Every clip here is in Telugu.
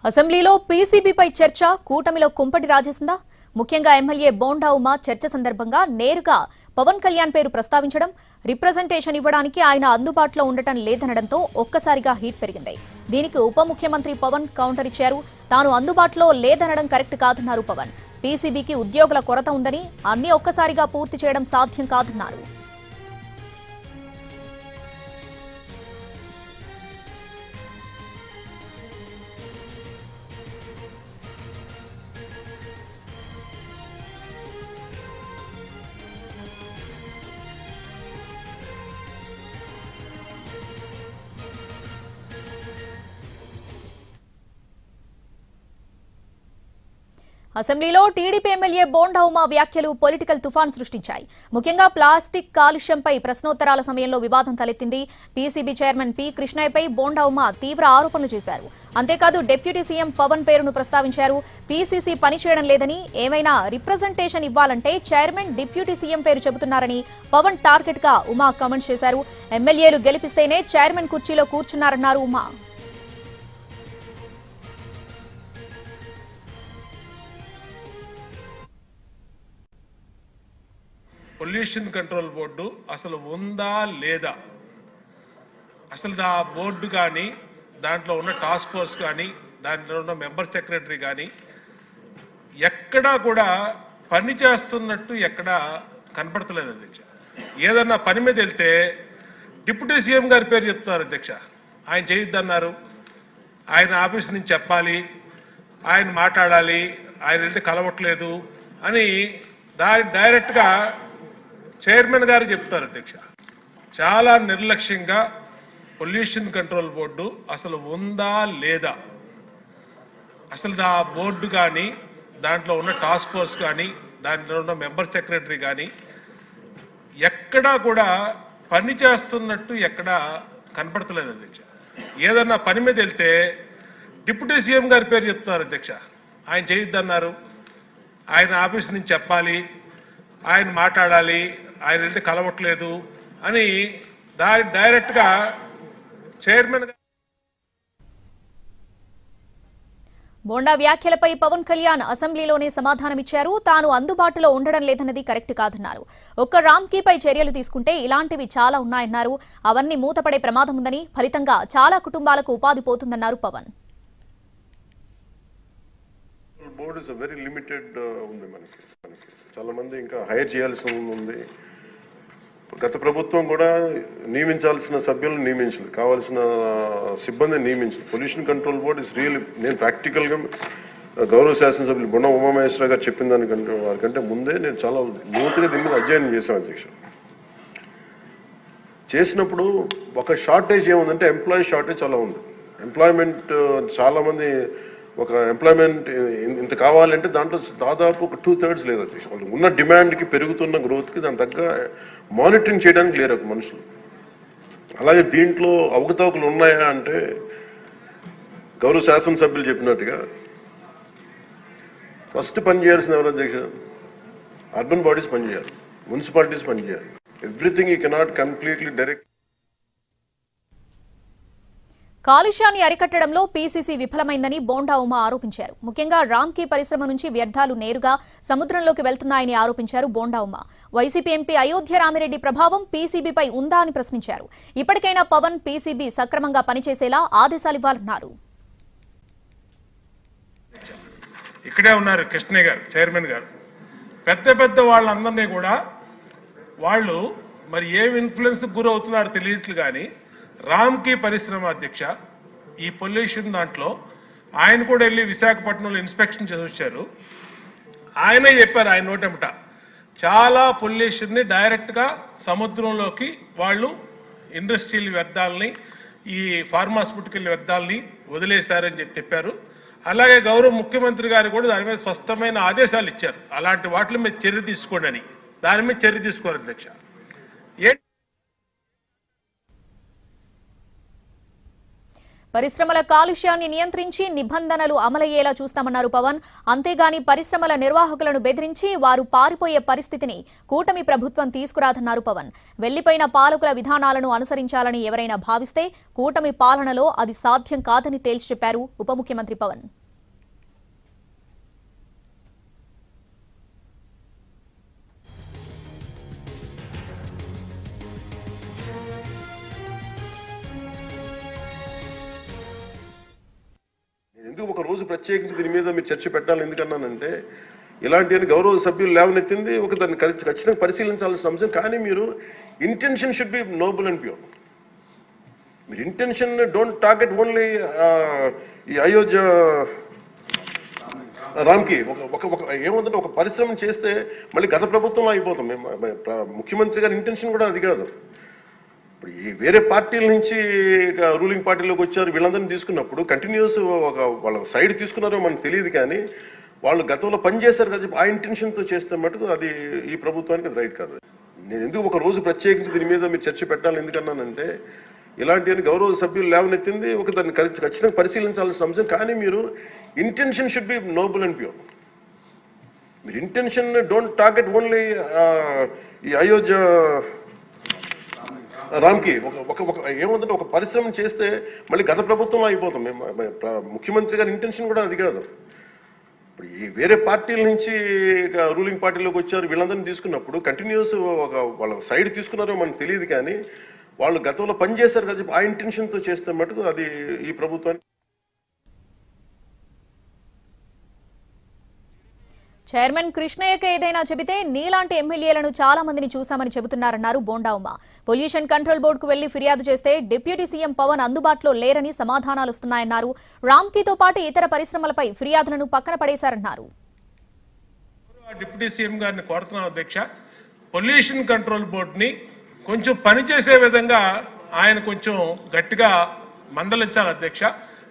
అసెంబ్లీలో పీసీబీపై చర్చ కూటమిలో కుంపటి రాజేసిందా? ముఖ్యంగా ఎమ్మెల్యే బోండా ఉమా చర్చ సందర్భంగా నేరుగా పవన్ కళ్యాణ్ పేరు ప్రస్తావించడం, రిప్రజెంటేషన్ ఇవ్వడానికి ఆయన అందుబాటులో ఉండటం లేదనడంతో ఒక్కసారిగా హీట్ పెరిగింది. దీనికి ఉప ముఖ్యమంత్రి పవన్ కౌంటర్ ఇచ్చారు. తాను అందుబాటులో లేదనడం కరెక్ట్ కాదన్నారు పవన్. పీసీబీకి ఉద్యోగుల కొరత ఉందని, అన్ని ఒక్కసారిగా పూర్తి చేయడం సాధ్యం కాదన్నారు. అసెంబ్లీలో టీడీపీ ఎమ్మెల్యే బోండా ఉమా వ్యాఖ్యలు పొలిటికల్ తుఫాన్ సృష్టించాయి. ముఖ్యంగా ప్లాస్టిక్ కాలుష్యంపై ప్రశ్నోత్తరాల సమయంలో వివాదం తలెత్తింది. పీసీబీ చైర్మన్ పి కృష్ణయ్యపై బోండా ఉమా తీవ్ర ఆరోపణలు చేశారు. అంతేకాదు డిప్యూటీ సీఎం పవన్ పేరును ప్రస్తావించారు. పీసీసీ పనిచేయడం లేదని, ఏమైనా రిప్రజెంటేషన్ ఇవ్వాలంటే చైర్మన్ డిప్యూటీ సీఎం పేరు చెబుతున్నారని పవన్ టార్గెట్ గా ఉమా కామెంట్ చేశారు. ఎమ్మెల్యేలు గెలిపిస్తేనే చైర్మన్ కుర్చీలో కూర్చున్నారన్నారు ఉమా. పొల్యూషన్ కంట్రోల్ బోర్డు అసలు ఉందా లేదా, అసలు ఆ బోర్డు కానీ దాంట్లో ఉన్న టాస్క్ ఫోర్స్ కానీ దాంట్లో ఉన్న మెంబర్ సెక్రటరీ కానీ ఎక్కడా కూడా పని చేస్తున్నట్టు ఎక్కడా కనపడతలేదు అధ్యక్ష. ఏదన్నా పని మీద వెళ్తే డిప్యూటీ సీఎం గారి పేరు చెప్తున్నారు అధ్యక్ష. ఆయన చేయొద్దన్నారు, ఆయన ఆఫీస్ నుంచి చెప్పాలి, ఆయన మాట్లాడాలి, ఆయన వెళ్తే కలవట్లేదు అని డైరెక్ట్గా చైర్మన్ గారు చెప్తారు అధ్యక్ష. చాలా నిర్లక్ష్యంగా పొల్యూషన్ కంట్రోల్ బోర్డు అసలు ఉందా లేదా, అసలు ఆ బోర్డు కానీ దాంట్లో ఉన్న టాస్క్ ఫోర్స్ కానీ దాంట్లో ఉన్న మెంబర్ సెక్రటరీ కానీ ఎక్కడా కూడా పని చేస్తున్నట్టు ఎక్కడా కనపడతలేదు అధ్యక్ష. ఏదన్నా పని మీద వెళ్తే డిప్యూటీ సీఎం గారి పేరు చెప్తున్నారు అధ్యక్ష. ఆయన చేయొద్దన్నారు, ఆయన ఆఫీస్ నుంచి చెప్పాలి, ఆయన మాట్లాడాలి, ఆయన వెళ్తే కలవట్లేదు అని డైరెక్ట్గా చైర్మన్. బోండా వ్యాఖ్యలపై పవన్ కళ్యాణ్ అసెంబ్లీలోనే సమాధానమిచ్చారు. తాను అందుబాటులో ఉండడం లేదన్నది కరెక్ట్ కాదన్నారు. ఒక్క రామ్కీపై చర్యలు తీసుకుంటే ఇలాంటివి చాలా ఉన్నాయన్నారు. అవన్నీ మూతపడే ప్రమాదం ఉందని, ఫలితంగా చాలా కుటుంబాలకు ఉపాధి పోతుందన్నారు Pawan. Board is very limited ఉంది, మనకి చాలా మంది ఇంకా హైర్ చేయాల్సి ఉంది. గత ప్రభుత్వం కూడా నియమించాల్సిన సభ్యులను నియమించింది, కావాల్సిన సిబ్బందిని నియమించింది. Pollution control board is real. నేను ప్రాక్టికల్గా గౌరవ శాసనసభ్యులు బొండా ఉమామహేశ్వర గారు చెప్పిన దానికంటే వారికంటే ముందే నేను చాలా లోతుగా దీని మీద అధ్యయనం చేశాను అధ్యక్ష. చేసినప్పుడు ఒక షార్టేజ్ ఏముందంటే ఎంప్లాయీ షార్టేజ్ చాలా ఉంది. ఎంప్లాయ్మెంట్ చాలామంది ఒక ఎంప్లాయ్మెంట్ ఇంత కావాలంటే దాంట్లో దాదాపు ఒక 2/3 లేదు అధ్యక్ష. వాళ్ళు ఉన్న డిమాండ్కి, పెరుగుతున్న గ్రోత్కి దాని తగ్గ మానిటరింగ్ చేయడానికి లేరు ఒక మనుషులు. అలాగే దీంట్లో అవకతవకలు ఉన్నాయా అంటే గౌరవ శాసనసభ్యులు చెప్పినట్టుగా ఫస్ట్ పని చేయాల్సిన ఎవరు అధ్యక్ష? అర్బన్ బాడీస్ పనిచేయాలి, మున్సిపాలిటీస్ పనిచేయాలి. Everything you cannot completely direct. కాలుష్యాన్ని అరికట్టడంలో పీసీసీ విఫలమైందని బోండా ఉమా ఆరోపించారు. ముఖ్యంగా రామ్కీ పరిశ్రమ నుంచి వ్యర్థాలు నేరుగా సముద్రంలోకి వెళ్తున్నాయని ఆరోపించారు బోండా ఉమా. వైసీపీ ఎంపీ అయోధ్య రామిరెడ్డి ప్రభావం పీసీబీపై ఉందా అని ప్రశ్నించారు. ఇప్పటికైనా పవన్ పీసీబీ సక్రమంగా పనిచేసేలా ఆదేశాలివ్వాలన్నారు. ఇక్కడే ఉన్నారు కృష్ణయ్య గారు, చైర్మన్ గారు. పెద్ద పెద్ద వాళ్ళందరినీ కూడా వాళ్ళు మరి ఏం ఇన్ఫ్లుయెన్స్ గురవుతున్నారో తెలియట్లు కానీ రామ్కీ పరిశ్రమ అధ్యక్ష ఈ పొల్యూషన్ దాంట్లో ఆయన కూడా వెళ్ళి విశాఖపట్నంలో ఇన్స్పెక్షన్ చేసి వచ్చారు. ఆయనే చెప్పారు ఆయన నోటెమట చాలా పొల్యూషన్ని డైరెక్ట్గా సముద్రంలోకి వాళ్ళు ఇండస్ట్రియల్ వ్యర్థాలని, ఈ ఫార్మాస్యూటికల్ వ్యర్థాలని వదిలేశారని చెప్పారు. అలాగే గౌరవ ముఖ్యమంత్రి గారు కూడా దాని మీద స్పష్టమైన ఆదేశాలు ఇచ్చారు, అలాంటి వాటి మీద చర్య తీసుకోండి అని. దాని మీద చర్య తీసుకోరు అధ్యక్ష. పరిశ్రమల కాలుష్యాన్ని నియంత్రించి నిబంధనలు అమలయ్యేలా చూస్తామన్నారు పవన్. అంతేగాని పరిశ్రమల నిర్వాహకులను బెదిరించి వారు పారిపోయే పరిస్థితిని కూటమి ప్రభుత్వం తీసుకురాదన్నారు పవన్. వెళ్లిపోయిన పాలకుల విధానాలను అనుసరించాలని ఎవరైనా భావిస్తే కూటమి పాలనలో అది సాధ్యం కాదని తేల్చి చెప్పారు ఉప ముఖ్యమంత్రి పవన్. ఎందుకు ఒక రోజు ప్రత్యేకించి దీని మీద మీరు చర్చ పెట్టాలి ఎందుకన్నానంటే ఇలాంటి గౌరవ సభ్యులు లేవనెత్తింది ఒక దాన్ని ఖచ్చితంగా పరిశీలించాల్సిన అంశం. కానీ మీరు intention should be Nobel and pure. మీరు ఇంటెన్షన్ డోంట్ టార్గెట్ ఓన్లీ ఈ అయోధ్య రామ్కి ఏముందంటే ఒక పరిశ్రమ చేస్తే మళ్ళీ గత ప్రభుత్వంలో అయిపోతాం. ముఖ్యమంత్రి గారి ఇంటెన్షన్ కూడా అది కాదు. ఇప్పుడు ఈ వేరే పార్టీల నుంచి రూలింగ్ పార్టీలోకి వచ్చారు, వీళ్ళందరినీ తీసుకున్నప్పుడు కంటిన్యూస్ వాళ్ళ సైడ్ తీసుకున్నారో మనకు తెలియదు. కానీ వాళ్ళు గతంలో పనిచేశారు కదా, ఆ ఇంటెన్షన్తో చేస్తే మటుకు అది ఈ ప్రభుత్వానికి అది రైట్ కాదు. నేను ఎందుకు ఒక రోజు ప్రత్యేకించి దీని మీద మీరు చర్చ పెట్టాలి ఎందుకన్నానంటే ఇలాంటి గౌరవ సభ్యులు లేవనెత్తింది ఒక దాన్ని ఖచ్చితంగా పరిశీలించాల్సిన అంశం. కానీ మీరు intention should be Nobel and pure. మీరు ఇంటెన్షన్ డోంట్ టార్గెట్ ఓన్లీ ఈ అయోధ్య రామ్కి ఏముందంటే ఒక పరిశ్రమ చేస్తే మళ్ళీ గత ప్రభుత్వంలో అయిపోతాం. ముఖ్యమంత్రి గారి ఇంటెన్షన్ కూడా అది కాదు. ఇప్పుడు ఈ వేరే పార్టీల నుంచి రూలింగ్ పార్టీలోకి వచ్చారు, వీళ్ళందరినీ తీసుకున్నప్పుడు కంటిన్యూస్ వాళ్ళ సైడ్ తీసుకున్నారో మనకు తెలియదు. కానీ వాళ్ళు గతంలో పనిచేశారు కదా, ఆ ఇంటెన్షన్తో చేస్తే మటుకు అది ఈ ప్రభుత్వానికి. చైర్మన్ కృష్ణయ్యకి ఏదైనా చెబితే నీలాంటి ఎమ్మెల్యేలను చాలా మందిని చూశామని చెబుతున్నారన్నారు బోండా ఉమ. పొల్యూషన్ కంట్రోల్ బోర్డుకు వెళ్లి ఫిర్యాదు చేస్తే డిప్యూటీ సీఎం పవన్ అందుబాటులో లేరని సమాధానాలు వస్తున్నాయన్నారు. రామ్కీతో పాటు ఇతర పరిశ్రమలపై ఫిర్యాదులను పక్కన పడేశారన్నారు. డిప్యూటీ సీఎం గారిని కోరుతున్నాం అధ్యక్ష, పొల్యూషన్ కంట్రోల్ బోర్డుని కొంచెం పనిచేసే విధంగా ఆయన కొంచెం గట్టిగా మందలించాలి అధ్యక్ష.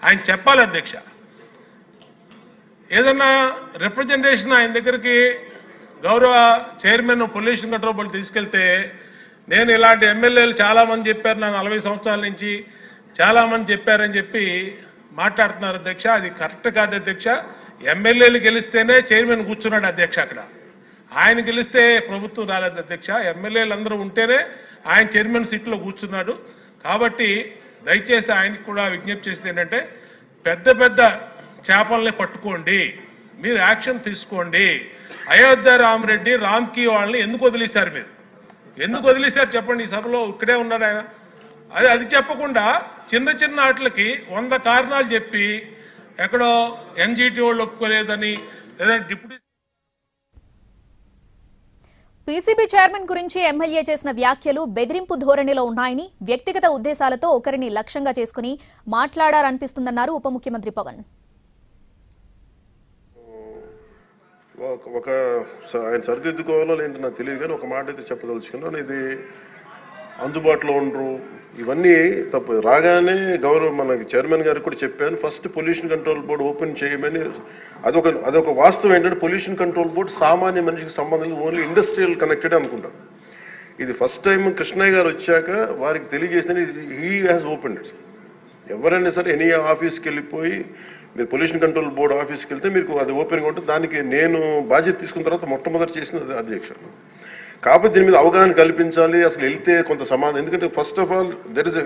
ఆయన చెప్పాలి అధ్యక్ష. ఏదన్నా రిప్రజెంటేషన్ ఆయన దగ్గరికి గౌరవ చైర్మన్ పొల్యూషన్ కంట్రోల్ బోర్డు తీసుకెళ్తే నేను ఇలాంటి ఎమ్మెల్యేలు చాలామంది చెప్పారు, నాకు 40 సంవత్సరాల నుంచి చాలామంది చెప్పారని చెప్పి మాట్లాడుతున్నారు అధ్యక్ష. అది కరెక్ట్ కాదు అధ్యక్ష. ఎమ్మెల్యేలు గెలిస్తేనే చైర్మన్ కూర్చున్నాడు అధ్యక్ష. అక్కడ ఆయన గెలిస్తే ప్రభుత్వం రాలేదు అధ్యక్ష. ఎమ్మెల్యేలు అందరూ ఉంటేనే ఆయన చైర్మన్ సీట్లో కూర్చున్నాడు. కాబట్టి దయచేసి ఆయనకు కూడా విజ్ఞప్తి చేసేది ఏంటంటే పెద్ద పెద్ద చేపల్ని పట్టుకోండి, మీరు యాక్షన్ తీసుకోండి. అయోధ్య రామరెడ్డి రామ్కి వాళ్ళని ఎందుకు వదిలేశారు? మీరు ఎందుకు వదిలేశారు చెప్పండి. ఈ సభలో ఇక్కడే ఉన్నాడు ఆయన. అది చెప్పకుండా చిన్న చిన్న వాటికి 100 కారణాలు చెప్పి ఎక్కడో ఎన్జిటి వాళ్ళు ఒప్పుకోలేదని లేదా డిప్యూటీ పీసీబీ చైర్మన్ గురించి ఎమ్మెల్యే చేసిన వ్యాఖ్యలు బెదిరింపు ధోరణిలో ఉన్నాయని, వ్యక్తిగత ఉద్దేశాలతో ఒకరిని లక్ష్యంగా చేసుకుని మాట్లాడారనిపిస్తుందన్నారు ఉప ముఖ్యమంత్రి పవన్. ఆయన సరిదిద్దుకోవాలో ఏంటో నాకు తెలియదు, కానీ ఒక మాట అయితే చెప్పదలుచుకున్నాను. ఇది అందుబాటులో ఉండరు, ఇవన్నీ తప్పు. రాగానే మనకి చైర్మన్ గారికి కూడా చెప్పాను, first pollution control board open చేయమని. అదొక వాస్తవం ఏంటంటే పొల్యూషన్ కంట్రోల్ బోర్డు సామాన్య మనిషికి సంబంధం ఓన్లీ ఇండస్ట్రియల్ కనెక్టెడ్ అనుకుంటాను. ఇది ఫస్ట్ టైం కృష్ణయ్య గారు వచ్చాక వారికి తెలియజేసిన హీ హ్యాస్ ఓపెన్ ఇట్. ఎవరైనా సరే ఎనీ ఆఫీస్కి వెళ్ళిపోయి మీరు పొల్యూషన్ కంట్రోల్ బోర్డు ఆఫీస్కి వెళ్తే మీకు అది ఓపెన్గా ఉంటుంది. దానికి నేను బాధ్యత తీసుకున్న తర్వాత మొట్టమొదటి చేసిన అధ్యక్ష. కాబట్టి దీని మీద అవగాహన కల్పించాలి. అసలు వెళ్తే కొంత సమాధానం, ఎందుకంటే first of all there is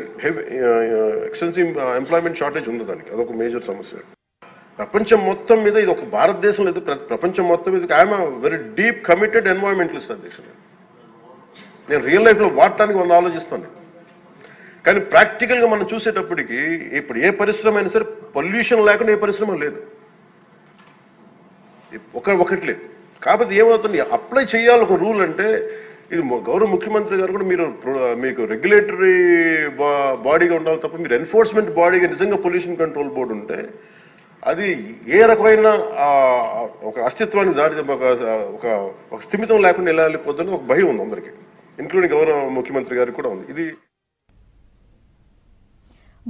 extensive employment shortage ఉంది. దానికి అదొక మేజర్ సమస్య. ప్రపంచం మొత్తం మీద ఇది ఒక భారతదేశం లేదు, ప్రపంచం మొత్తం మీద I'm very deep committed environmentalist అధ్యక్ష. నేను రియల్ లైఫ్లో వాడటానికి 100 ఆలోచిస్తాను. కానీ ప్రాక్టికల్గా మనం చూసేటప్పటికి ఇప్పుడు ఏ పరిశ్రమ అయినా సరే పొల్యూషన్ లేకుండా ఏ పరిశ్రమ లేదు, ఒకటి లేదు. కాబట్టి ఏమవుతుంది, అప్లై చేయాలి ఒక రూల్. అంటే ఇది గౌరవ ముఖ్యమంత్రి గారు కూడా మీకు రెగ్యులేటరీ బాడీగా ఉండాలి తప్ప మీరు ఎన్ఫోర్స్మెంట్ బాడీగా నిజంగా పొల్యూషన్ కంట్రోల్ బోర్డు ఉంటే అది ఏ రకమైన ఒక అస్తిత్వానికి దారి ఒక స్థిమితం లేకుండా ఎలా వెళ్ళిపోతుందని ఒక భయం ఉంది అందరికీ, ఇంక్లూడింగ్ గౌరవ ముఖ్యమంత్రి గారికి కూడా ఉంది. ఇది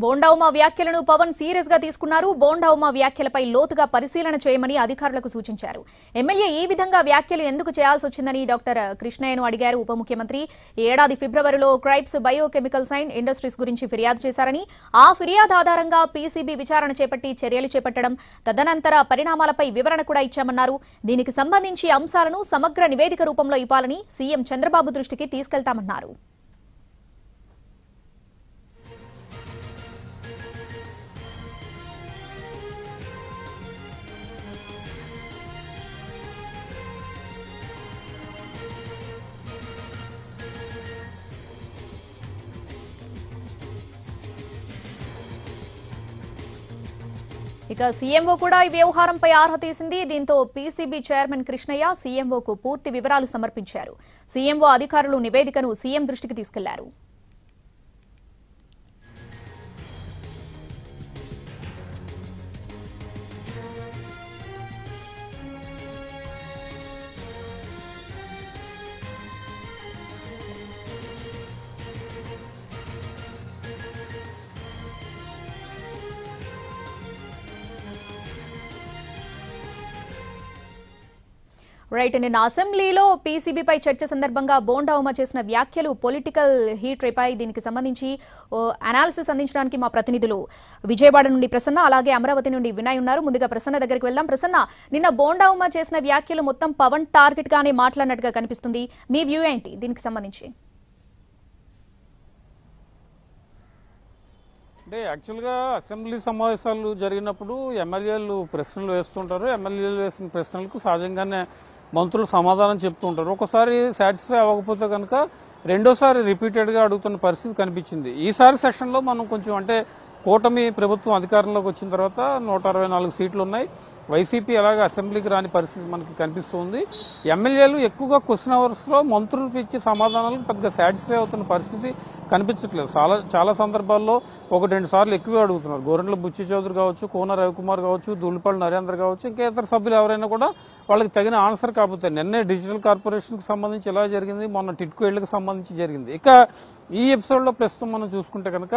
బోండా ఉమా వ్యాఖ్యలను పవన్ సీరియస్ గా తీసుకున్నారు. బోండా ఉమా వ్యాఖ్యలపై లోతుగా పరిశీలన చేయమని అధికారులకు సూచించారు. ఎమ్మెల్యే ఈ విధంగా వ్యాఖ్యలు ఎందుకు చేయాల్సి వచ్చిందని డాక్టర్ కృష్ణయ్యను అడిగారు ఉప ముఖ్యమంత్రి. ఏడాది ఫిబ్రవరిలో క్రైప్స్ బయోకెమికల్స్ అండ్ ఇండస్ట్రీస్ గురించి ఫిర్యాదు చేశారని, ఆ ఫిర్యాదు ఆధారంగా పీసీబీ విచారణ చేపట్టి చర్యలు చేపట్టడం, తదనంతర పరిణామాలపై వివరణ కూడా ఇచ్చామన్నారు. దీనికి సంబంధించి అంశాలను సమగ్ర నివేదిక రూపంలో ఇవ్వాలని సీఎం చంద్రబాబు దృష్టికి తీసుకెళ్తామన్నారు. ఇక సీఎంఓ కూడా ఈ వ్యవహారంపై ఆరా తీసింది. దీంతో పీసీబీ చైర్మన్ కృష్ణయ్య సీఎంఓకు పూర్తి వివరాలు సమర్పించారు. సీఎంఓ అధికారులు నివేదికను సీఎం దృష్టికి తీసుకెళ్లారు. రైట్, నిన్న అసెంబ్లీలో పీసీబీపై చర్చ సందర్భంగా బోండా ఉమ చేసిన వ్యాఖ్యలు పొలిటికల్ హీట్ రేపాయి. దీనికి సంబంధించి అనాలిసిస్ అందించడానికి మా ప్రతినిధులు విజయవాడ నుండి ప్రసన్న, అలాగే అమరావతి నుండి వినయ్ ఉన్నారు. ముందుగా ప్రసన్న దగ్గరికి వెళ్దాం. ప్రసన్న, నిన్న బోండా ఉమ చేసిన వ్యాఖ్యలు మొత్తం పవన్ టార్గెట్ గానే మాట్లాడినట్టుగా కనిపిస్తుంది. మీ వ్యూ ఏంటి దీనికి సంబంధించి? అంటే యాక్చువల్గా అసెంబ్లీ సమావేశాలు జరిగినప్పుడు ఎమ్మెల్యేలు ప్రశ్నలు వేస్తుంటారు. ఎమ్మెల్యేలు వేసిన ప్రశ్నలకు సహజంగానే మంత్రులు సమాధానం చెప్తూ ఉంటారు. ఒకసారి సాటిస్ఫై అవ్వకపోతే కనుక రెండోసారి రిపీటెడ్గా అడుగుతున్న పరిస్థితి కనిపించింది. ఈసారి సెషన్లో మనం కొంచెం అంటే కూటమి ప్రభుత్వం అధికారంలోకి వచ్చిన తర్వాత 164 సీట్లు ఉన్నాయి. వైసీపీ అలాగే అసెంబ్లీకి రాని పరిస్థితి మనకి కనిపిస్తుంది. ఎమ్మెల్యేలు ఎక్కువగా క్వశ్చన్ అవర్స్లో మంత్రులకు ఇచ్చే సమాధానాలకు పెద్దగా సాటిస్ఫై అవుతున్న పరిస్థితి కనిపించట్లేదు. చాలా సందర్భాల్లో 1-2 సార్లు ఎక్కువే అడుగుతున్నారు. గోరంట్ల బుచ్చి చౌదరి కావచ్చు, కోన రవికుమార్ కావచ్చు, దూళ్ళపల్లి నరేంద్ర కావచ్చు, ఇంకా ఇతర సభ్యులు ఎవరైనా కూడా వాళ్ళకి తగిన ఆన్సర్ కాకపోతే, నిన్నే డిజిటల్ కార్పొరేషన్కి సంబంధించి ఎలా జరిగింది, మొన్న టిట్కో ఇళ్లకు సంబంధించి జరిగింది. ఇక ఈ ఎపిసోడ్లో ప్రస్తుతం మనం చూసుకుంటే కనుక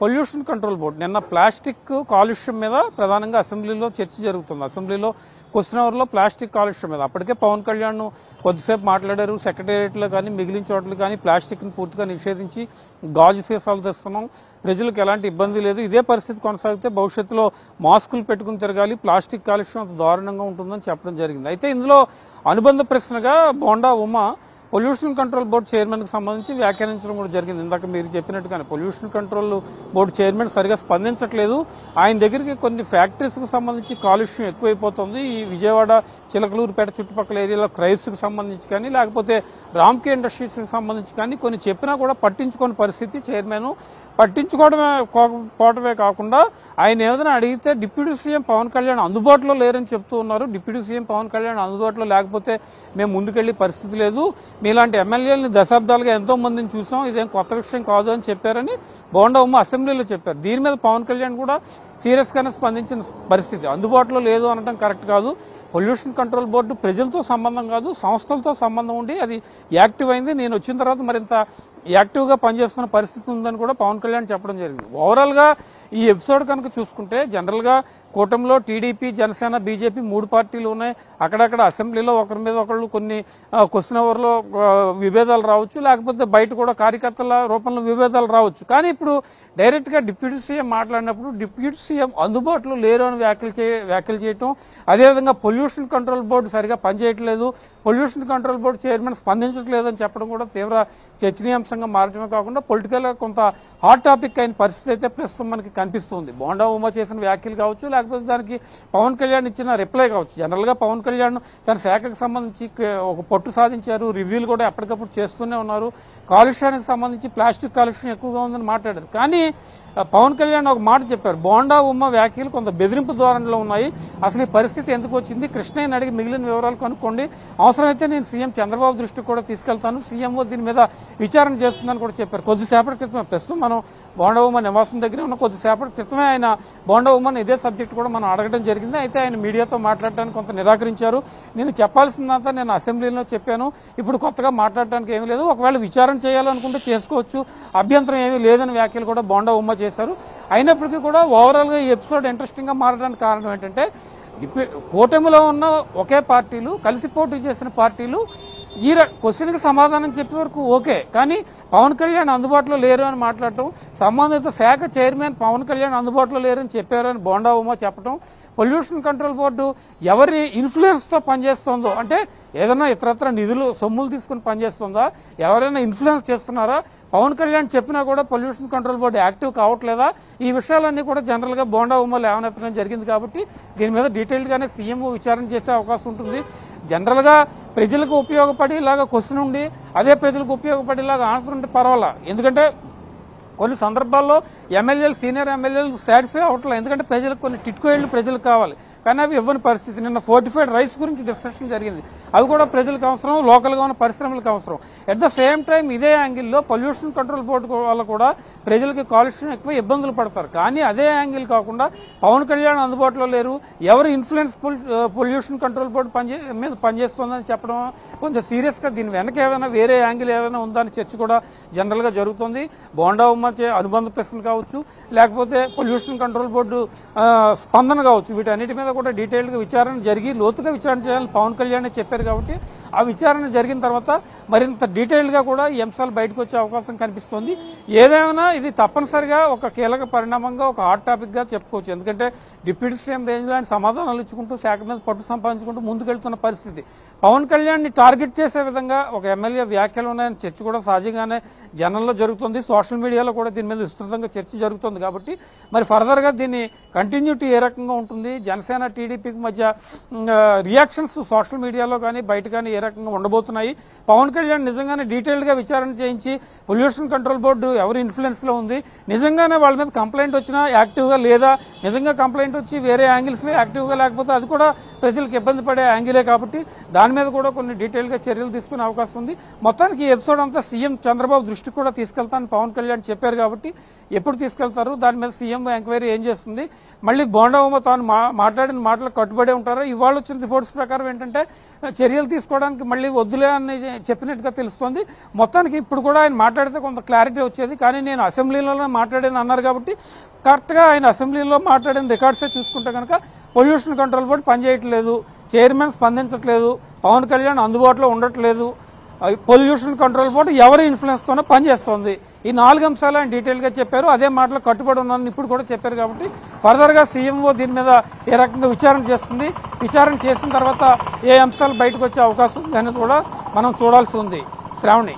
పొల్యూషన్ కంట్రోల్ బోర్డు నిన్న ప్లాస్టిక్ కాలుష్యం మీద ప్రధానంగా అసెంబ్లీలో చర్చ జరుగుతుంది. అసెంబ్లీలో క్వశ్చన్ అవర్లో ప్లాస్టిక్ కాలుష్యం మీద అప్పటికే పవన్ కళ్యాణ్ కొద్దిసేపు మాట్లాడారు. సెక్రటేరియట్లో కానీ మిగిలిన చోట్ల కానీ ప్లాస్టిక్ని పూర్తిగా నిషేధించి గాజు సీసాలు తెస్తున్నాం, ప్రజలకు ఎలాంటి ఇబ్బంది లేదు, ఇదే పరిస్థితి కొనసాగితే భవిష్యత్తులో మాస్కులు పెట్టుకుని తిరగాలి, ప్లాస్టిక్ కాలుష్యం అంత దారుణంగా ఉంటుందని చెప్పడం జరిగింది. అయితే ఇందులో అనుబంధ ప్రశ్నగా bonda Uma pollution control board chairman కి సంబంధించి వ్యాఖ్యానించడం కూడా జరిగింది. ఇందాక మీరు చెప్పినట్టుగానే పొల్యూషన్ కంట్రోల్ బోర్డు చైర్మన్ సరిగా స్పందించట్లేదు. ఆయన దగ్గరికి కొన్ని ఫ్యాక్టరీస్ కు సంబంధించి కాలుష్యం ఎక్కువైపోతుంది. ఈ విజయవాడ చిలకలూరుపేట చుట్టుపక్కల ఏరియాలో క్రైస్ట్ కు సంబంధించి కానీ లేకపోతే రామ్కే ఇండస్ట్రీస్ కి సంబంధించి కానీ కొన్ని చెప్పినా కూడా పట్టించుకోని పరిస్థితి. చైర్మన్ పట్టించుకోవడమే కాకుండా ఆయన ఏదైనా అడిగితే డిప్యూటీ సీఎం పవన్ కళ్యాణ్ అందుబాటులో లేరని చెప్తూ ఉన్నారు. డిప్యూటీ సీఎం పవన్ కళ్యాణ్ అందుబాటులో లేకపోతే మేము ముందుకెళ్లే పరిస్థితి లేదు, మీలాంటి ఎమ్మెల్యేలని దశాబ్దాలుగా ఎంతో మందిని చూసాం, ఇదేం కొత్త విషయం కాదు అని చెప్పారని బోండా ఉమ అసెంబ్లీలో చెప్పారు. దీని మీద పవన్ కళ్యాణ్ కూడా సీరియస్ గానే స్పందించిన పరిస్థితి. అందుబాటులో లేదు అనడం కరెక్ట్ కాదు. పొల్యూషన్ కంట్రోల్ బోర్డు ప్రజలతో సంబంధం కాదు, సంస్థలతో సంబంధం ఉండి అది యాక్టివ్ అయింది. నేను వచ్చిన తర్వాత మరింత యాక్టివ్ గా పనిచేస్తున్న పరిస్థితి ఉందని కూడా పవన్ కళ్యాణ్ చెప్పడం జరిగింది. ఓవరాల్ గా ఈ ఎపిసోడ్ కనుక చూసుకుంటే జనరల్ గా కూటమిలో టీడీపీ, జనసేన, బీజేపీ 3 పార్టీలు ఉన్నాయి. అక్కడక్కడ అసెంబ్లీలో ఒకరి మీద ఒకళ్ళు కొన్ని క్వశ్చన్ అవర్ లో విభేదాలు రావచ్చు, లేకపోతే బయట కూడా కార్యకర్తల రూపంలో విభేదాలు రావచ్చు. కానీ ఇప్పుడు డైరెక్ట్ గా డిప్యూటీ సీఎం మాట్లాడినప్పుడు డిప్యూటీ సీఎం అందుబాటులో లేరు అని వ్యాఖ్యలు చేయటం, అదేవిధంగా పొల్యూషన్ కంట్రోల్ బోర్డు సరిగా పనిచేయట్లేదు, పొల్యూషన్ కంట్రోల్ బోర్డు చైర్మన్ స్పందించట్లేదు అని చెప్పడం కూడా తీవ్ర చర్చనీయాంశంగా మారడమే కాకుండా పొలిటికల్ గా కొంత హాట్ టాపిక్ అయిన పరిస్థితి అయితే ప్రస్తుతం మనకి కనిపిస్తుంది. బోండా ఉమ చేసిన వ్యాఖ్యలు కావచ్చు, లేకపోతే దానికి పవన్ కళ్యాణ్ ఇచ్చిన రిప్లై కావచ్చు. జనరల్ గా పవన్ కళ్యాణ్ తన శాఖకు సంబంధించి ఒక పట్టు సాధించారు, రివ్యూలు కూడా ఎప్పటికప్పుడు చేస్తూనే ఉన్నారు. కాలుష్యానికి సంబంధించి ప్లాస్టిక్ కాలుష్యం ఎక్కువగా ఉందని మాట్లాడారు. కానీ పవన్ కళ్యాణ్ ఒక మాట చెప్పారు, బోండా ఉమ వ్యాఖ్యలు కొంత బెదిరింపు ధోరణిలో ఉన్నాయి, అసలు ఈ పరిస్థితి ఎందుకు వచ్చింది, కృష్ణయ్యని అడిగి మిగిలిన వివరాలు కనుక్కోండి, అవసరమైతే నేను సీఎం చంద్రబాబు దృష్టికి కూడా తీసుకెళ్తాను, సీఎంఓ దీని మీద విచారణ చేస్తుందని కూడా చెప్పారు. కొద్దిసేపటి క్రితమే ప్రస్తుతం మనం బోండా ఉమ నివాసం దగ్గర ఉన్న కొద్దిసేపటి క్రితమే ఆయన బోండా ఉమని ఇదే సబ్జెక్ట్ కూడా మనం అడగడం జరిగింది. అయితే ఆయన మీడియాతో మాట్లాడడానికి కొంత నిరాకరించారు. నేను చెప్పాల్సిందంతా నేను అసెంబ్లీలో చెప్పాను, ఇప్పుడు కొత్తగా మాట్లాడడానికి ఏమీ లేదు, ఒకవేళ విచారణ చేయాలనుకుంటే చేసుకోవచ్చు, అభ్యంతరం ఏమీ లేదని వ్యాఖ్యలు కూడా బోండా ఉమ చేశారు. అయినప్పటికీ కూడా ఓవరాల్గా ఈ ఎపిసోడ్ ఇంట్రెస్టింగ్గా మారడానికి కారణం ఏంటంటే కూటమిలో ఉన్న ఒకే పార్టీలు కలిసి పోటీ చేసిన పార్టీలు ఈ క్వశ్చన్కి సమాధానం చెప్పే వరకు ఓకే, కానీ పవన్ కళ్యాణ్ అందుబాటులో లేరు అని మాట్లాడటం, సంబంధిత శాఖ చైర్మన్ పవన్ కళ్యాణ్ అందుబాటులో లేరని చెప్పారని బోండా ఉమా చెప్పడం, పొల్యూషన్ కంట్రోల్ బోర్డు ఎవరి ఇన్ఫ్లుయెన్స్తో పనిచేస్తుందో, అంటే ఏదైనా ఇతరత్ర నిధులు సొమ్ములు తీసుకుని పనిచేస్తుందా, ఎవరైనా ఇన్ఫ్లుయెన్స్ చేస్తున్నారా, పవన్ కళ్యాణ్ చెప్పినా కూడా పొల్యూషన్ కంట్రోల్ బోర్డు యాక్టివ్ కావట్లేదా, ఈ విషయాలన్నీ కూడా జనరల్గా బోండా ఉమా లేవనెత్తడం జరిగింది. కాబట్టి దీని మీద డీటెయిల్గానే సీఎం విచారణ చేసే అవకాశం ఉంటుంది. జనరల్గా ప్రజలకు ఉపయోగపడేలాగా క్వశ్చన్ ఉండి అదే ప్రజలకు ఉపయోగపడేలాగా ఆన్సర్ ఉంటే పర్వాలా, ఎందుకంటే కొన్ని సందర్భాల్లో ఎమ్మెల్యేలు సీనియర్ ఎమ్మెల్యేలు సాటిస్ఫై అవ్వట్లేదు, ఎందుకంటే ప్రజలకు కొన్ని టిట్కోయిళ్లు ప్రజలకు కావాలి, కానీ అవి ఇవ్వని పరిస్థితి. నిన్న ఫోర్టిఫైడ్ రైస్ గురించి డిస్కషన్ జరిగింది, అవి కూడా ప్రజలకు అవసరం, లోకల్గా ఉన్న పరిశ్రమలకు అవసరం. అట్ ద సేమ్ టైం ఇదే యాంగిల్లో పొల్యూషన్ కంట్రోల్ బోర్డు వల్ల కూడా ప్రజలకి కాలుష్యం ఎక్కువ ఇబ్బందులు పడతారు. కానీ అదే యాంగిల్ కాకుండా పవన్ కళ్యాణ్ అందుబాటులో లేరు, ఎవరు ఇన్ఫ్లుయెన్స్ పొల్యూషన్ కంట్రోల్ బోర్డు మీద పనిచేస్తుందని చెప్పడం కొంచెం సీరియస్గా దీని వెనక ఏమైనా వేరే యాంగిల్ ఏమైనా ఉందని చర్చ కూడా జనరల్గా జరుగుతుంది. బోండా ఉమా అనుబంధ ప్రశ్నలు కావచ్చు, లేకపోతే పొల్యూషన్ కంట్రోల్ బోర్డు స్పందన కావచ్చు, వీటన్నిటి మీద కూడా డీటెయిల్గా విచారణ జరిగి లోతుగా విచారణ చేయాలని పవన్ కళ్యాణ్ చెప్పారు. కాబట్టి ఆ విచారణ జరిగిన తర్వాత మరింత డీటెయిల్గా కూడా ఈ అంశాలు బయటకు వచ్చే అవకాశం కనిపిస్తోంది. ఏదేమైనా ఇది తప్పనిసరిగా ఒక కీలక పరిణామంగా, ఒక హాట్ టాపిక్ గా చెప్పుకోవచ్చు. ఎందుకంటే డిప్యూటీ సీఎం రేంజ్ లో సమాధానాలు ఇచ్చుకుంటూ శాఖ మీద పట్టు సంపాదించుకుంటూ ముందుకెళ్తున్న పరిస్థితి. పవన్ కళ్యాణ్ ని టార్గెట్ చేసే విధంగా ఒక ఎమ్మెల్యే వ్యాఖ్యలు ఉన్నాయని చర్చ కూడా సహజంగానే జనంలో జరుగుతుంది. సోషల్ మీడియాలో కూడా దీని మీద విస్తృతంగా చర్చ జరుగుతుంది. కాబట్టి మరి ఫర్దర్ గా దీన్ని కంటిన్యూటీ ఏ రకంగా ఉంటుంది, జనసేన టీడీపీకి మధ్య రియాక్షన్స్ సోషల్ మీడియాలో కానీ బయట కానీ ఏ రకంగా ఉండబోతున్నాయి, పవన్ కళ్యాణ్ నిజంగానే డీటెయిల్డ్ గా విచారణ చేయించి పొల్యూషన్ కంట్రోల్ బోర్డు ఎవరి ఇన్ఫ్లుయెన్స్ లో ఉంది, నిజంగానే వాళ్ళ మీద కంప్లైంట్ వచ్చినా యాక్టివ్ గా లేదా, నిజంగా కంప్లైంట్ వచ్చి వేరే యాంగిల్స్ లో యాక్టివ్ గా లేకపోతే అది కూడా ప్రజలకు ఇబ్బంది పడే యాంగిలే. కాబట్టి దాని మీద కూడా కొన్ని డీటెయిల్ గా చర్యలు తీసుకునే అవకాశం ఉంది. మొత్తానికి ఈ ఎపిసోడ్ అంతా సీఎం చంద్రబాబు దృష్టికి కూడా తీసుకెళ్తానని పవన్ కళ్యాణ్ చెప్పారు. కాబట్టి ఎప్పుడు తీసుకెళ్తారు, దాని మీద సీఎం ఎంక్వైరీ ఏం చేస్తుంది, మళ్ళీ బోండా ఉమా తాను మాట్లాడిన మాటలకు కట్టుబడి ఉంటారా, ఇవాళ వచ్చిన రిపోర్ట్స్ ప్రకారం ఏంటంటే చర్యలు తీసుకోవడానికి మళ్ళీ వద్దులే అని చెప్పినట్టుగా తెలుస్తోంది. మొత్తానికి ఇప్పుడు కూడా ఆయన మాట్లాడితే కొంత క్లారిటీ వచ్చేది, కానీ నేను అసెంబ్లీలోనే మాట్లాడాను అన్నారు. కాబట్టి కరెక్ట్గా ఆయన అసెంబ్లీలో మాట్లాడిన రికార్డ్సే చూసుకుంటే కనుక పొల్యూషన్ కంట్రోల్ బోర్డు పనిచేయట్లేదు, చైర్మన్ స్పందించట్లేదు, పవన్ కళ్యాణ్ అందుబాటులో ఉండట్లేదు, పొల్యూషన్ కంట్రోల్ బోర్డు ఎవరి ఇన్ఫ్లుయెన్స్ తోనే పనిచేస్తోంది, ఈ 4 అంశాలు ఆయన డీటెయిల్ గా చెప్పారు. అదే మాటలో కట్టుబడి ఉన్నారని ఇప్పుడు కూడా చెప్పారు. కాబట్టి ఫర్దర్ గా సీఎంఓ దీని మీద ఏ రకంగా విచారణ చేస్తుంది, విచారణ చేసిన తర్వాత ఏ అంశాలు బయటకు వచ్చే అవకాశం ఉంది అనేది కూడా మనం చూడాల్సి ఉంది. శ్రావణి,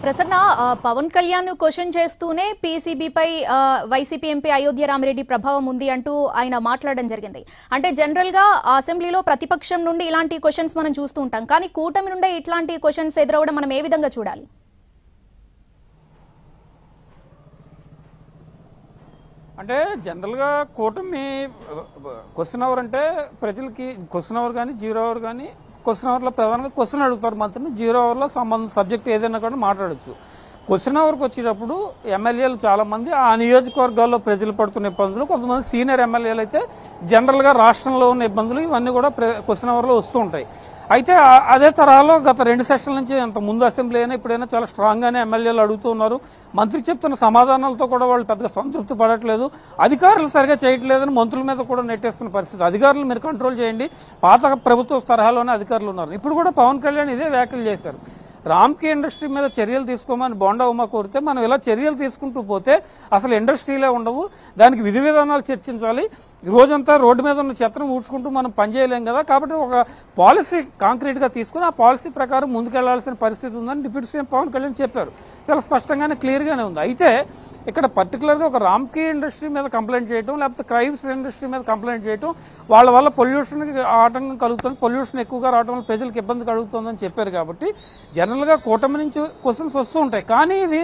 ప్రసన్న, పవన్ కళ్యాణ్ క్వశ్చన్ చేస్తూనే పీసీబీపై వైసీపీ ఎంపీ అయోధ్య రామిరెడ్డి ప్రభావం ఉంది అంటూ ఆయన మాట్లాడడం జరిగింది. అంటే జనరల్ గా అసెంబ్లీలో ప్రతిపక్షం నుండి ఇలాంటి క్వశ్చన్స్ మనం చూస్తూ ఉంటాం, కానీ కూటమి నుండే ఇట్లాంటి క్వశ్చన్స్ ఎదురవడం మనం ఏ విధంగా చూడాలి? అంటే జనరల్గా కూటమి క్వశ్చన్ అవర్ అంటే ప్రజలకి క్వశ్చన్ అవర్ కానీ జీరో అవర్ కానీ, క్వశ్చన్ అవర్లో ప్రధానంగా క్వశ్చన్ అడుగుతారు మంత్రిని, జీరో అవర్లో సబ్జెక్ట్ ఏదైనా కూడా మాట్లాడచ్చు. క్వశ్చన్ అవర్కి వచ్చేటప్పుడు ఎమ్మెల్యేలు చాలా మంది ఆ నియోజకవర్గాల్లో ప్రజలు పడుతున్న ఇబ్బందులు, కొంతమంది సీనియర్ ఎమ్మెల్యేలు అయితే జనరల్గా రాష్ట్రంలో ఉన్న ఇబ్బందులు ఇవన్నీ కూడా క్వశ్చన్ అవర్లో వస్తూ ఉంటాయి. అయితే అదే తరహాలో గత 2 సెషన్ల నుంచి అంత ముందు అసెంబ్లీ అయినా ఇప్పుడైనా చాలా స్ట్రాంగ్ గానే ఎమ్మెల్యేలు అడుగుతూ ఉన్నారు. మంత్రి చెప్తున్న సమాధానాలతో కూడా వాళ్ళు పెద్దగా సంతృప్తి పడట్లేదు, అధికారులు సరిగా చేయట్లేదని మంత్రుల మీద కూడా నెట్టేస్తున్న పరిస్థితి. అధికారులు మీరు కంట్రోల్ చేయండి, పాత ప్రభుత్వ తరహాలోనే అధికారులు ఉన్నారు. ఇప్పుడు కూడా పవన్ కళ్యాణ్ ఇదే వ్యాఖ్యలు చేశారు. రామ్కీ ఇండస్ట్రీ మీద చర్యలు తీసుకోమని బోండా ఉమా కోరితే మనం ఇలా చర్యలు తీసుకుంటూ పోతే అసలు ఇండస్ట్రీలే ఉండవు, దానికి విధి విధానాలు చర్చించాలి, రోజంతా రోడ్డు మీద ఉన్న చెత్తను ఊడ్చుకుంటూ మనం పనిచేయలేం కదా. కాబట్టి ఒక పాలసీ కాంక్రీట్ గా తీసుకుని ఆ పాలసీ ప్రకారం ముందుకెళ్లాల్సిన పరిస్థితి ఉందని డిప్యూటీ సీఎం పవన్ కళ్యాణ్ చెప్పారు. చాలా స్పష్టంగానే క్లియర్ గానే ఉంది. అయితే ఇక్కడ పర్టికులర్ గా ఒక రామ్కీ ఇండస్ట్రీ మీద కంప్లైంట్ చేయడం, లేకపోతే క్రైమ్స్ ఇండస్ట్రీ మీద కంప్లైంట్ చేయడం, వాళ్ళ వల్ల పొల్యూషన్ ఆటంకం కలుగుతుంది, పొల్యూషన్ ఎక్కువగా రావడం వల్ల ప్రజలకు ఇబ్బంది కలుగుతుందని చెప్పారు. కాబట్టి జనరల్ గా కూటమి నుంచి క్వశ్చన్స్ వస్తూ ఉంటాయి, కానీ ఇది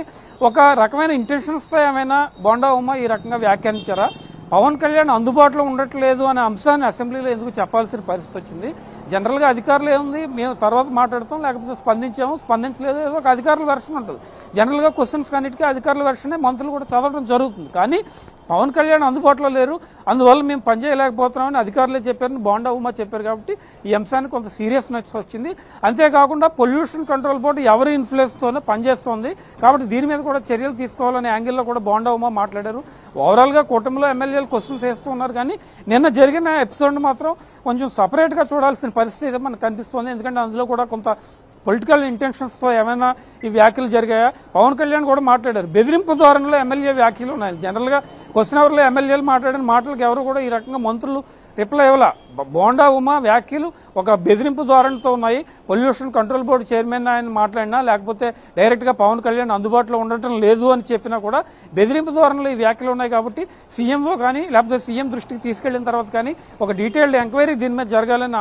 ఒక రకమైన ఇంటెన్షన్స్ తో ఏమైనా బోండా ఉమా ఈ రకంగా వ్యాఖ్యానించారా? పవన్ కళ్యాణ్ అందుబాటులో ఉండట్లేదు అనే అంశాన్ని అసెంబ్లీలో ఎందుకు చెప్పాల్సిన పరిస్థితి వచ్చింది? జనరల్ గా అధికారులు ఏముంది, మేము తర్వాత మాట్లాడతాం, లేకపోతే స్పందించాము, స్పందించలేదు, ఏదో ఒక అధికారుల వెర్షన్ ఉంటుంది. జనరల్ గా క్వశ్చన్స్ అన్నిటికీ అధికారుల వెర్షనే మంత్రులు కూడా చదవడం జరుగుతుంది. కానీ పవన్ కళ్యాణ్ అందుబాటులో లేరు, అందువల్ల మేము పనిచేయలేకపోతున్నామని అధికారులే చెప్పారని బోండా ఉమా చెప్పారు. కాబట్టి ఈ అంశానికి కొంత సీరియస్నెస్ వచ్చింది. అంతేకాకుండా పొల్యూషన్ కంట్రోల్ బోర్డు ఎవరి ఇన్ఫ్లుయెన్స్తోనే పనిచేస్తోంది, కాబట్టి దీని మీద కూడా చర్యలు తీసుకోవాలనే యాంగిల్లో కూడా బోండా ఉమా మాట్లాడారు. ఓవరాల్ గా కూటమిలో ఎమ్మెల్యేలు క్వశ్చన్స్ వేస్తూ ఉన్నారు, కానీ నిన్న జరిగిన ఎపిసోడ్ మాత్రం కొంచెం సపరేట్ గా చూడాల్సిన పరిస్థితి మనకు కనిపిస్తోంది. ఎందుకంటే అందులో కూడా కొంత పొలిటికల్ ఇంటెన్షన్స్ తో ఏమైనా ఈ వ్యాఖ్యలు జరిగాయా? పవన్ కళ్యాణ్ కూడా మాట్లాడారు, బెదిరింపు ధోరణిలో ఎమ్మెల్యే వ్యాఖ్యలు ఉన్నాయి. జనరల్ గా క్వశ్చన్ అవర్ లో ఎమ్మెల్యేలు మాట్లాడిన మాటలకు ఎవరు కూడా ఈ రకంగా మంత్రులు రిప్లై ఇవ్వాల. బోండా ఉమా వ్యాఖ్యలు ఒక బెదిరింపు ధోరణితో ఉన్నాయి. పొల్యూషన్ కంట్రోల్ బోర్డు చైర్మన్ ఆయన మాట్లాడినా, లేకపోతే డైరెక్ట్ గా పవన్ కళ్యాణ్ అందుబాటులో ఉండటం లేదు అని చెప్పినా కూడా బెదిరింపు ధోరణిలో ఈ వ్యాఖ్యలు ఉన్నాయి. కాబట్టి సీఎంఓ కానీ లేకపోతే సీఎం దృష్టికి తీసుకెళ్లిన తర్వాత కానీ ఒక డీటెయిల్డ్ ఎంక్వైరీ దీని మీద జరగాలన్న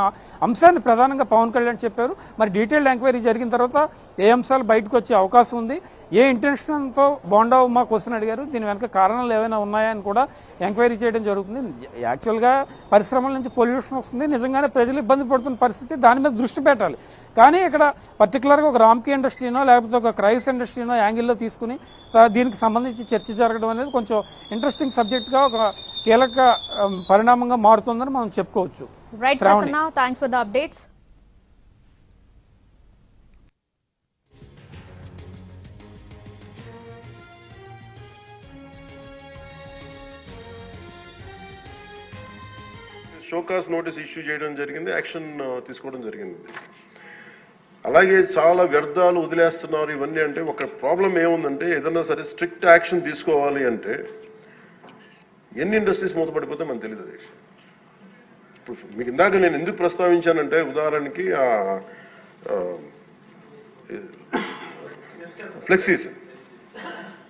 అంశాన్ని ప్రధానంగా పవన్ కళ్యాణ్ చెప్పారు. మరి డీటెయిల్డ్ ఎంక్వైరీ జరిగిన తర్వాత ఏ అంశాలు బయటకు వచ్చే అవకాశం ఉంది, ఏ ఇంటెన్షన్ తో బోండా ఉమా క్వశ్చన్ అడిగారు, దీని వెనక కారణాలు ఏమైనా ఉన్నాయా అని కూడా ఎంక్వైరీ చేయడం జరుగుతుంది. యాక్చువల్ గా పరిశ్రమల నుంచి పొల్యూషన్ వస్తుంది, నిజంగానే ప్రజలు ఇబ్బంది పడుతున్న పరిస్థితి, దాని మీద దృష్టి పెట్టాలి. కానీ ఇక్కడ పర్టికులర్ గా ఒక రామ్కీ ఇండస్ట్రీనో లేకపోతే ఒక క్రైస్ ఇండస్ట్రీనో యాంగిల్లో తీసుకుని దీనికి సంబంధించి చర్చ జరగడం అనేది కొంచెం ఇంట్రెస్టింగ్ సబ్జెక్ట్ గా ఒక కీలక పరిణామంగా మారుతుందని మనం చెప్పుకోవచ్చు. Right Prasanna, thanks for the updates. Show cause notice issue చేయడం జరిగింది, యాక్షన్ తీసుకోవడం జరిగింది. అలాగే చాలా వ్యర్థాలు వదిలేస్తున్నారు ఇవన్నీ. అంటే ఒక ప్రాబ్లం ఏముందంటే, ఏదన్నా సరే స్ట్రిక్ట్ యాక్షన్ తీసుకోవాలి అంటే ఎన్ని ఇండస్ట్రీస్ మూతపడిపోతే మనకు తెలియదు. అది ఇప్పుడు మీకు ఇందాక నేను ఎందుకు ప్రస్తావించానంటే, ఉదాహరణకి ఫ్లెక్సీస్.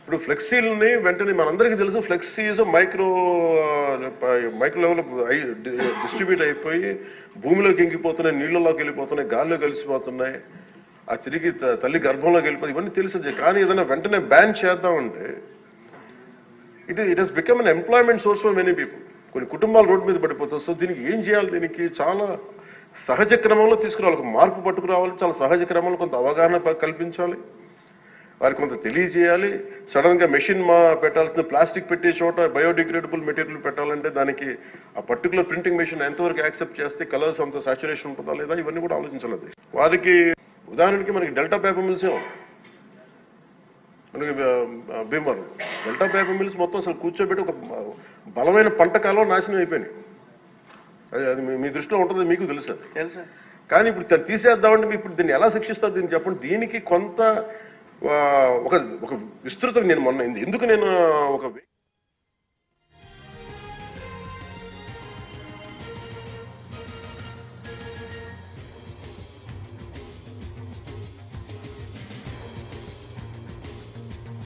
ఇప్పుడు ఫ్లెక్సీలని వెంటనే మనందరికీ తెలుసు, ఫ్లెక్సీస్ మైక్రో లెవెల్ డిస్ట్రిబ్యూట్ అయిపోయి భూమిలోకి ఇంకిపోతున్నాయి, నీళ్ళలోకి వెళ్ళిపోతున్నాయి, గాల్లో కలిసిపోతున్నాయి, ఆ తిరిగి తల్లి గర్భంలోకి వెళ్ళిపోతుంది, ఇవన్నీ తెలిసిందే. కానీ ఏదైనా వెంటనే బ్యాన్ చేద్దామంటే it has become an employment source for many people. కొన్ని కుటుంబాలు రోడ్డు మీద పడిపోతాయి. సో దీనికి ఏం చేయాలి? దీనికి చాలా సహజ క్రమంలో తీసుకురావాలి, ఒక మార్పు పట్టుకురావాలి. చాలా సహజ క్రమంలో కొంత అవగాహన కల్పించాలి, వారికి కొంత తెలియజేయాలి. సడన్ గా మెషిన్ పెట్టాల్సిన ప్లాస్టిక్ పెట్టే చోట బయోడిగ్రేడబుల్ మెటీరియల్ పెట్టాలంటే దానికి ఆ పర్టికులర్ ప్రింటింగ్ మెషిన్ ఎంతవరకు యాక్సెప్ట్ చేస్తే, కలర్స్ అంత సాచురేషన్ ఉంటుందా లేదా, ఇవన్నీ కూడా ఆలోచించాలి. వారికి ఉదాహరణకి మనకి డెల్టా పేపర్ మిల్స్, మనకి భీమవరం డెల్టా పేపర్ మిల్స్ మొత్తం అసలు కూర్చోబెట్టి ఒక బలమైన పంట కాలం నాశనం అయిపోయినాయి. అది మీ దృష్టిలో ఉంటుంది, మీకు తెలుసా? కానీ ఇప్పుడు తీసేద్దామంటే ఇప్పుడు దీన్ని ఎలా శిక్షిస్తారు? దీన్ని చెప్పండి. దీనికి కొంత ఒక విస్తృత, నేను మొన్న ఎందుకు నేను ఒక